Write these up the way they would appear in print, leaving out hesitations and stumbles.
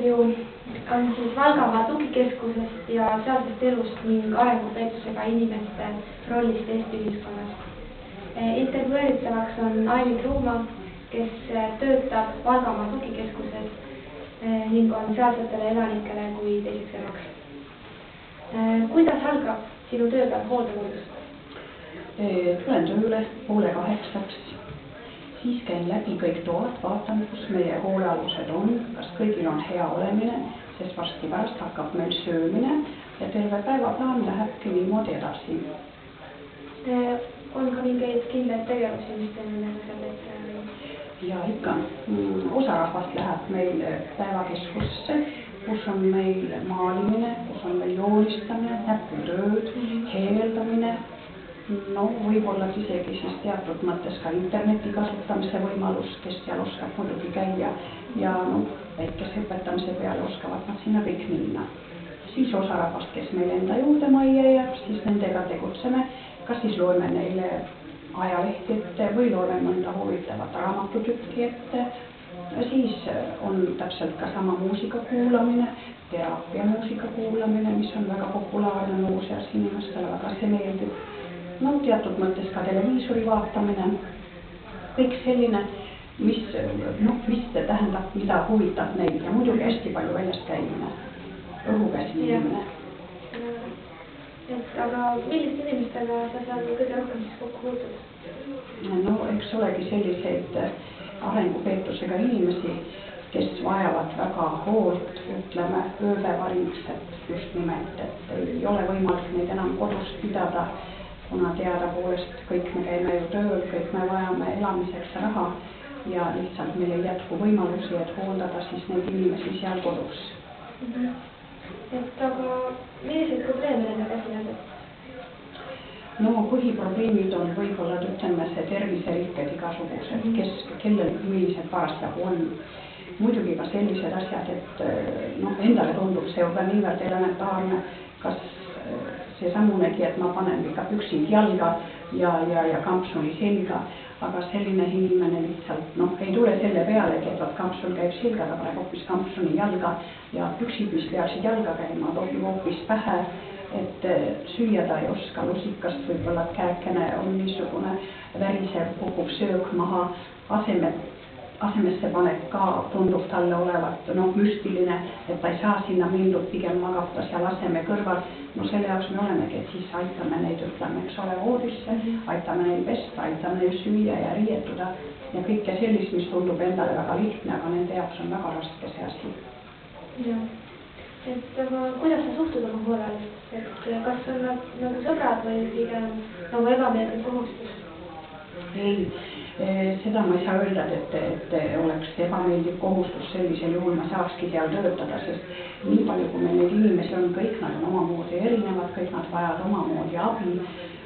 intervjuu on siis Valgamaa tugikeskusest ja sealsest elust ning arengupeetusega inimeste rollist Eesti ühiskonnas. Intervjueeritavaks on Aili Truuma, kes töötab Valgamaa tugikeskuses ning on sealsetele elanikele kui teiseks emaks. Kuidas algab sinu tööpäev hooldekodus? Tulen tööle 7:30, siis käin läbi kõik toad, vaatan, kus meie hoolealused on, kas kõigil on hea olemine, sest varsti pärast hakkab meil söömine ja terve päevaplaan lähebki niimoodi edasi. On ka mingeid kindlaid tegevusi, mis te nendega seal teete? Ja ikka, osa rahvast läheb meil päevakeskusse, kus on meil maalimine, kus on meil joonistamine, näputööd, heegeldamine. No võib-olla isegi siis teatud mõttes ka interneti kasutamise võimalus, kes seal oskab muidugi käia ja väikese õpetamise peale oskavad nad sinna kõik minna. Siis osa rahvast, kes meil enda juurde majja jääb, siis nendega tegutseme, kas siis loeme neile ajalehti ette või loeme mõnda huvitavat raamatutükki ette. Siis on täpselt ka sama muusika kuulamine, teraapiamuusika kuulamine, mis on väga populaarne muuseas inimestele, väga see meeldib. Teatud mõttes ka televiisori vaatamine, kõik selline, mis tähendab, mida huvitab neid ja muidugi hästi palju väljast käimine, õhukäsimine. Aga milliste inimestega sa seal kõige rohkem siis kokku puutud? Eks olegi selliseid arengupeetusega inimesi, kes vajavad väga hoolt, ütleme, ööpäevaringset just nimelt, et ei ole võimalik neid enam kodus pidada, kuna teadapoolest kõik me käime ju tööl, kõik me vajame elamiseks raha ja lihtsalt meil ei jätku võimalusi, et hooldada siis neid inimesi seal kodus. Aga milliseid probleeme nendega esineb? Põhiprobleemid on võib-olla, ütleme, see terviserikked igasugused, kellel millised parasjagu on. Muidugi ka sellised asjad, et endale tundub see juba niivõrd elementaarne, kas see samunegi, et ma panen ikka püksid jalga ja kampsuni selga, aga selline inimene lihtsalt ei tule selle pealegi, et kampsun käib selga, ta paneb hoopis kampsuni jalga ja püksid, mis peaksid jalga käima, tohib hoopis pähe, et süüa ta ei oska, lusikast võib-olla käekene on niisugune värisev, kukub söök maha, asemesse panek ka tundub talle olevat müstiline, et ta ei saa sinna mindud, pigem magab ta seal aseme kõrval. Selle jaoks me olemegi, et siis aitame neid, ütleme, eks ole, voodisse, aitame neil pesta, aitame neil süüa ja riietuda ja kõike sellist, mis tundub endale väga lihtne, aga nende jaoks on väga raske see asi. Aga kuidas sa suhtud oma hoolealustesse? Kas on nad nagu sõbrad või pigem nagu ebameeldiv kohustus? Ei, seda ma ei saa öelda, et oleks ebameeldiv kohustus, sellisel juhul ma saakski seal töötada, sest nii palju, kui meil neid inimesi on, kõik nad on omamoodi erinevad, kõik nad vajavad omamoodi abi.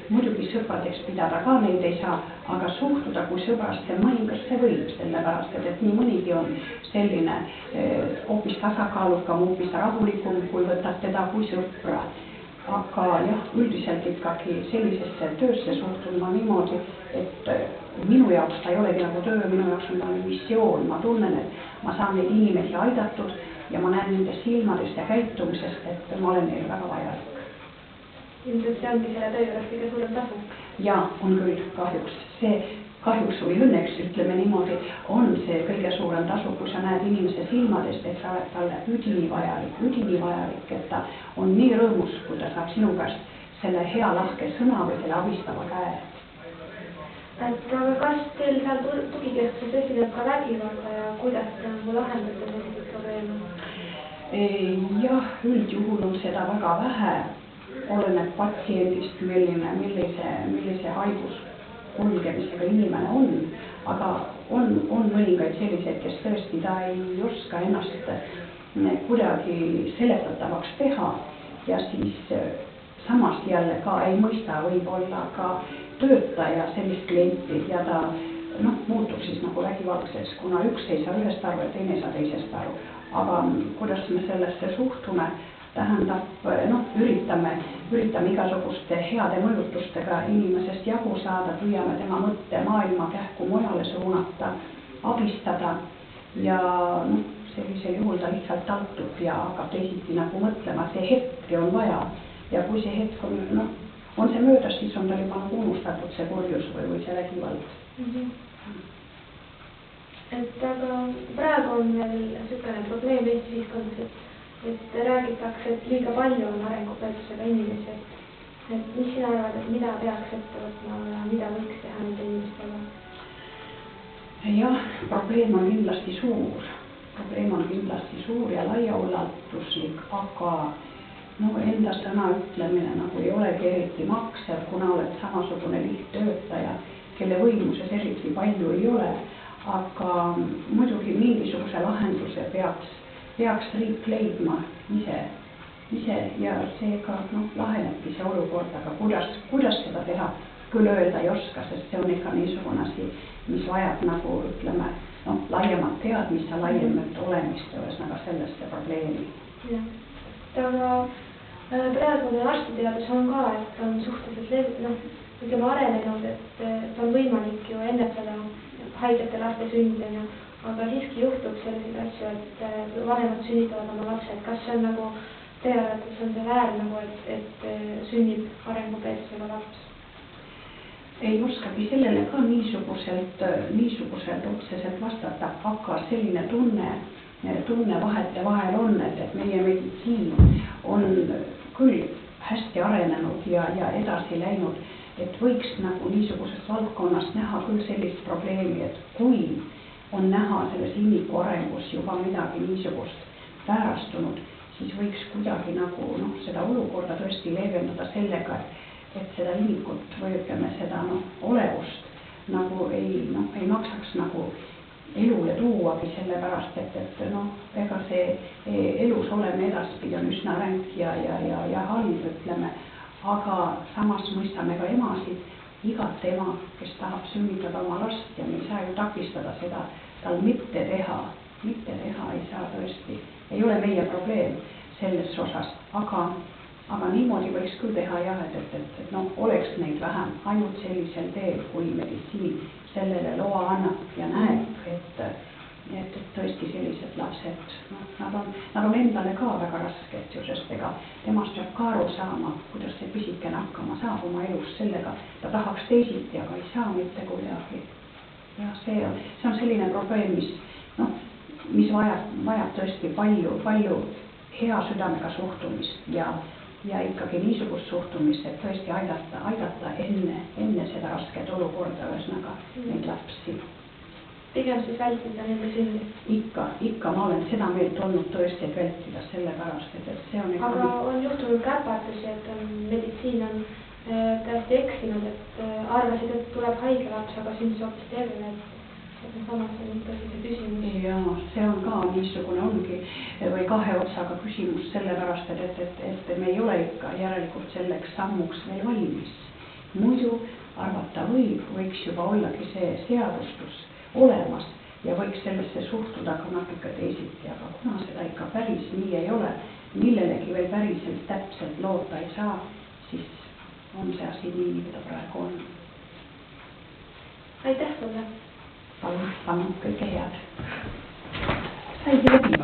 Muidugi sõpradeks pidada ka neid ei saa, aga suhtuda kui sõbraste mõningasse võib, sellepärast, et nii mõnigi on selline hoopis tasakaalukam, hoopis rahulikum, kui võtad teda kui sõpra. Aga jah, üldiselt ikkagi sellisesse töösse suhtun ma niimoodi, et minu jaoks ta ei olegi nagu töö, minu jaoks on ta missioon. Ma tunnen, et ma saan neid inimesi aidatud ja ma näen nende silmadest ja käitumisest, et ma olen neile väga vajalik. Ilmselt see ongi selle töö juures kõige suurem tasu? Jaa, on küll kahjuks. See kahjuks või õnneks, ütleme niimoodi, on see kõige suurem tasu, kui sa näed inimese silmadest, et sa oled talle üdini vajalik, et ta on nii rõõmus, kui ta saab sinu käest selle hea lahke sõna või selle abistava käe. Aga kas teil seal tugikeskuses esineb ka vägivalda ja kuidas te lahendate selliseid probleeme? Jah, üldjuhul on seda väga vähe, oleneb patsiendist, millise haigus kulgemisega inimene on, aga on mõningaid selliseid, kes tõesti ta ei oska ennast kuidagi seletatavaks teha ja siis samas jälle ka ei mõista võib-olla ka töötaja sellist klienti ja ta muutub siis nagu vägivaldseks, kuna üks ei saa ühest aru ja teine ei saa teisest aru. Aga kuidas me sellesse suhtume? Tähendab, üritame igasuguste heade mõjutustega inimesest jagu saada, püüame tema mõtte maailma kähku mujale suunata, abistada ja noh, sellisel juhul ta lihtsalt taltub ja hakkab teisiti nagu mõtlema, see hetk on vaja ja kui see hetk on, noh, on see möödas, siis on tal juba nagu unustatud see kurjus või see vägivald. Et aga praegu on veel niisugune probleem Eesti ühiskonnas, et räägitakse, et liiga palju on arengupeetusega inimesi, et mis sina arvad, et mida peaks ette võtma ja mida võiks teha nende inimestega? Jah, probleem on kindlasti suur ja laiaulatuslik, aga no enda sõna ütlemine nagu ei olegi eriti maksev, kuna oled samasugune lihttöötaja, kelle võimuses eriti palju ei ole, aga muidugi mingisuguse lahenduse peaks riik leidma ise ja seega lahenebki see olukord, aga kuidas seda teha, küll öelda ei oska, sest see on ikka niisugune asi, mis vajab nagu ütleme, laiemat teadmist ja laiemat olemist, ühesõnaga sellesse probleemi. Aga praegune arstiteadus on ka, et on suhteliselt arenenud, et on võimalik ju ennetada haigete laste sündina, aga siiski juhtub selliseid asju, et vanemad sünnitavad oma lapsed. Kas see on nagu, teie arvates on see väär nagu, et sünnib arengupeetusega laps? Ei oskagi sellele ka niisuguselt otseselt vastata, aga selline tunne vahel on, et meie meditsiin on küll hästi arenenud ja edasi läinud, et võiks nagu niisugusest valdkonnast näha küll sellist probleemi, et kui on näha selles imiku arengus juba midagi niisugust väärastunud, siis võiks kuidagi nagu seda olukorda tõesti leevendada sellega, et seda imikut või ütleme seda olevust nagu ei maksaks nagu elule tuuagi, sellepärast, et ega see elus oleme edaspidi on üsna ränk ja halb, ütleme, aga samas mõistame ka emasid, igat ema, kes tahab sünnitada oma last ja me ei saa ju takistada seda, tal mitte teha ei saa tõesti, ei ole meie probleem selles osas, aga niimoodi võiks küll teha jah, et oleks neid vähem ainult sellisel teel, kui meditsiin sellele loa annab ja näeb, et tõesti sellised lapsed, nad on endale ka väga rasked ju, sest ega temast peab ka aru saama, kuidas see pisikene hakkama saab oma elus sellega, ta tahaks teisiti, aga ei saa mitte kuidagi. Ja see on selline probleem, mis vajab tõesti palju hea südamega suhtumist ja ikkagi niisugust suhtumist, et tõesti aidata enne seda rasket olukorda, ühesõnaga neid lapsi. Pigem siis vältida nende sünni? Ikka ma olen seda meelt olnud tõesti, et vältida sellepärast, et see on ikka... Aga on juhtunud käpatusi, et meditsiin on täiesti eksinud, et arvasid, et tuleb haige laps, aga sündis hoopis terve, et samas on ikkagi see küsimus. Ja see on ka niisugune ongi või kahe otsaga küsimus sellepärast, et me ei ole ikka järelikult selleks sammuks veel valmis. Muidu arvata võiks juba ollagi see seadustus olemas ja võiks sellesse suhtuda ka natuke teisiti, aga kuna seda ikka päris nii ei ole, millelegi veel päriselt täpselt loota ei saa, siis on see asi nii, mida praegu on. Aitäh sulle! Palun kõike head. Saigi läbi.